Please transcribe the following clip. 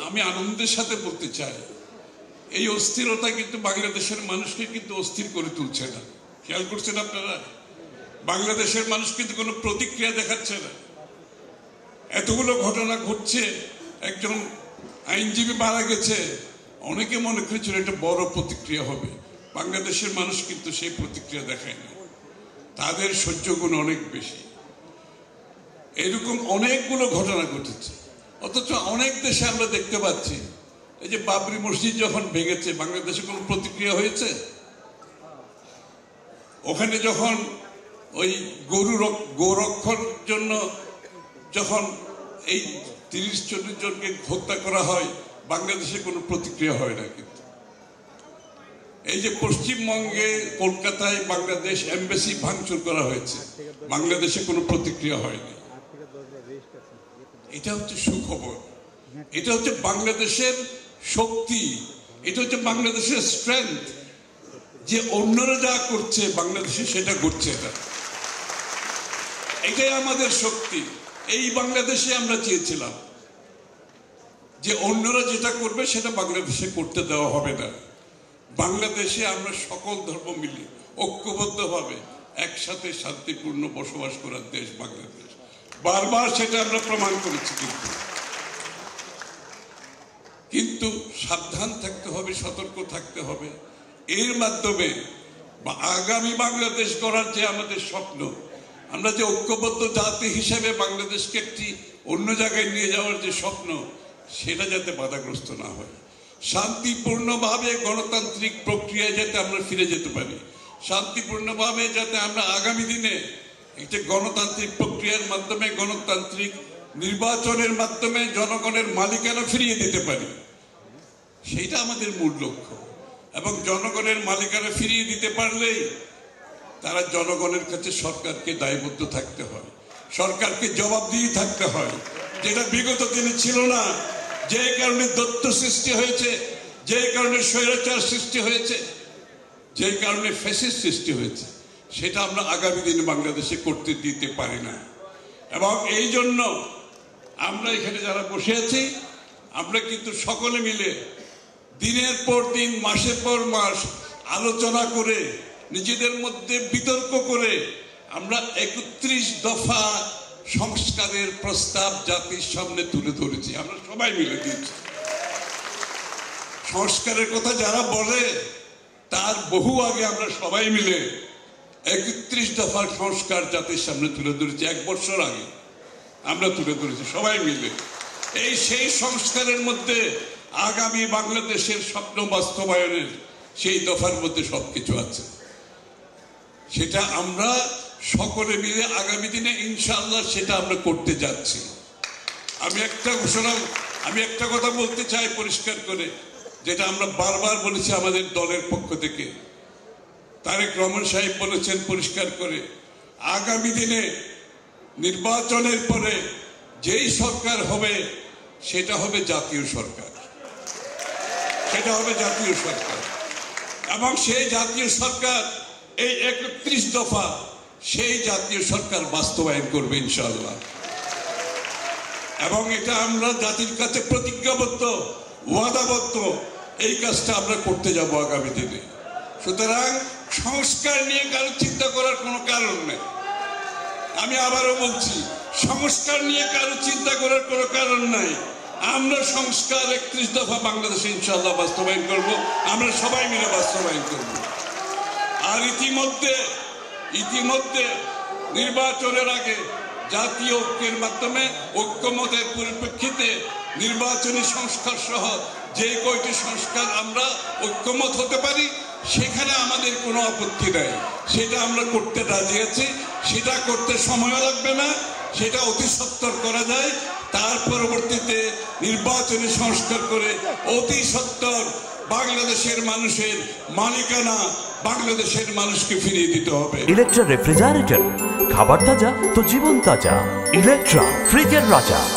আমি আনন্দের সাথে বলতে চাই, এই অস্থিরতা কিন্তু বাংলাদেশের মানুষকে কিন্তু অস্থির করে তুলছে না। খেয়াল করছেন আপনারা? বাংলাদেশের মানুষ কিন্তু কোনো প্রতিক্রিয়া দেখাচ্ছে না। এতগুলো ঘটনা ঘটছে, একজন আইনজীবী মারা গেছে, অনেকে মনে করেছিল এটা বড় প্রতিক্রিয়া হবে। বাংলাদেশের মানুষ কিন্তু সেই প্রতিক্রিয়া দেখায় না, তাদের সহ্য গুণ অনেক বেশি। এরকম অনেকগুলো ঘটনা ঘটেছে, অথচ অনেক দেশে আমরা দেখতে পাচ্ছি, এই যে বাবরি মসজিদ যখন ভেঙেছে, বাংলাদেশে কোনো প্রতিক্রিয়া হয়েছে? ওখানে যখন ওই গোরক্ষার জন্য যখন এই 30-40 জনকে হত্যা করা হয়, বাংলাদেশে কোনো প্রতিক্রিয়া হয় না। কিন্তু এই যে পশ্চিমবঙ্গে কলকাতায় বাংলাদেশ এমবাসি ভাঙচুর করা হয়েছে, বাংলাদেশে কোনো প্রতিক্রিয়া হয়নি। এটা হচ্ছে সুখবর, এটা হচ্ছে বাংলাদেশের শক্তি, এটা হচ্ছে বাংলাদেশের স্ট্রেংথ, যে অন্যরা যা করছে বাংলাদেশে সেটা ঘটছে না। এটাই আমাদের শক্তি। এই বাংলাদেশে আমরা চেয়েছিলাম যে অন্যরা যেটা করবে সেটা বাংলাদেশে করতে দেওয়া হবে না। বাংলাদেশে আমরা সকল ধর্ম মিলে ঐক্যবদ্ধভাবে একসাথে শান্তিপূর্ণ বসবাস করার দেশ বাংলাদেশ। বারবার সেটা আমরা প্রমাণ করেছি। কিন্তু সাবধান থাকতে হবে, সতর্ক থাকতে হবে। এর মাধ্যমে আগামী বাংলাদেশ গড়ার যে আমাদের স্বপ্ন, আমরা যে ঐক্যবদ্ধ জাতি হিসেবে বাংলাদেশকে একটি অন্য জায়গায় নিয়ে যাওয়ার যে স্বপ্ন, সেটা যাতে বাধাগ্রস্ত না হয়। শান্তিপূর্ণভাবে গণতান্ত্রিক প্রক্রিয়ায় যাতে আমরা ফিরে যেতে পারি, শান্তিপূর্ণভাবে যাতে আমরা আগামী দিনে একটি গণতান্ত্রিক প্রক্রিয়ার মাধ্যমে, গণতান্ত্রিক নির্বাচনের মাধ্যমে জনগণের মালিকানা ফিরিয়ে দিতে পারি, সেইটা আমাদের মূল লক্ষ্য। এবং জনগণের মালিকানা ফিরিয়ে দিতে পারলেই তারা জনগণের কাছে সরকারকে দায়বদ্ধ থাকতে হয়, সরকারকে জবাবদিহি থাকতে হয়, যেটা বিগত দিনে ছিল না। যে কারণে দৈত্য সৃষ্টি হয়েছে, যে কারণে স্বৈরাচার সৃষ্টি হয়েছে, যে কারণে ফ্যাসিস্ট সৃষ্টি হয়েছে, সেটা আমরা আগামী দিনে বাংলাদেশে করতে দিতে পারি না। এবং এই জন্য আমরা এখানে যারা বসে আছি, আমরা কিন্তু সকলে মিলে দিনের পর দিন, মাসের পর মাস আলোচনা করে, নিজেদের মধ্যে বিতর্ক করে আমরা 31 দফা সংস্কারের প্রস্তাব জাতির সামনে তুলে ধরেছি। আমরা সবাই মিলে দিয়েছি। সংস্কারের কথা যারা বলে, তার বহু আগে আমরা সবাই মিলে 31 দফার সংস্কার জাতির সামনে তুলে ধরেছি। 1 বছর আগে আমরা তুলে ধরেছি সবাই মিলে। এই সেই সংস্কারের মধ্যে আগামী বাংলাদেশের স্বপ্ন বাস্তবায়নের সেই দফার মধ্যে সবকিছু আছে। সেটা আমরা সকলে মিলে আগামী দিনে ইনশাআল্লাহ সেটা আমরা করতে যাচ্ছি। আমি একটা কথা বলতে চাই পরিষ্কার করে, যেটা আমরা বারবার বলেছি আমাদের দলের পক্ষ থেকে। তারেক রহমান সাহেব বলেছেন পরিষ্কার করে, আগামী দিনে নির্বাচনের পরে যেই সরকার হবে সেটা হবে জাতীয় সরকার, সেটা হবে জাতীয় সরকার। এবং সেই জাতীয় সরকার এই 31 দফা, সেই জাতীয় সরকার বাস্তবায়ন করবে ইনশাআল্লাহ। এবং এটা আমরা জাতির কাছে প্রতিজ্ঞাবদ্ধ, ওয়াদাবদ্ধ, এই কাজটা আমরা করতে যাব আগামী দিনে। সুতরাং সংস্কার নিয়ে কারো চিন্তা করার কোনো কারণ নেই। আমি আবারও বলছি, সংস্কার নিয়ে কারো চিন্তা করার কোনো কারণ নাই। আমরা সংস্কার 31 দফা বাংলাদেশে ইনশাআল্লাহ বাস্তবায়ন করব, আমরা সবাই মিলে বাস্তবায়ন করব। আর ইতিমধ্যে নির্বাচনের আগে জাতীয় ঐক্যের মাধ্যমে, ঐক্যমতের পরিপ্রেক্ষিতে নির্বাচনী সংস্কার সহ যে কয়টি সংস্কার আমরা ঐক্যমত হতে পারি, সেখানে আমাদের কোনো আপত্তি নেই। সেটা আমরা করতে রাজি আছি। সেটা করতে সময় লাগবে না, সেটা অতি সত্বর করা যায়। তার পরবর্তীতে নির্বাচনী সংস্কার করে অতি সত্বর বাংলাদেশের মানুষের মালিকানা বাংলাদেশের মানুষকে ফিরিয়ে দিতে হবে। ইলেকট্রা রেফ্রিজারেটর, খাবার তাজা তো জীবন তাজা। ইলেকট্রা, ফ্রিজের রাজা।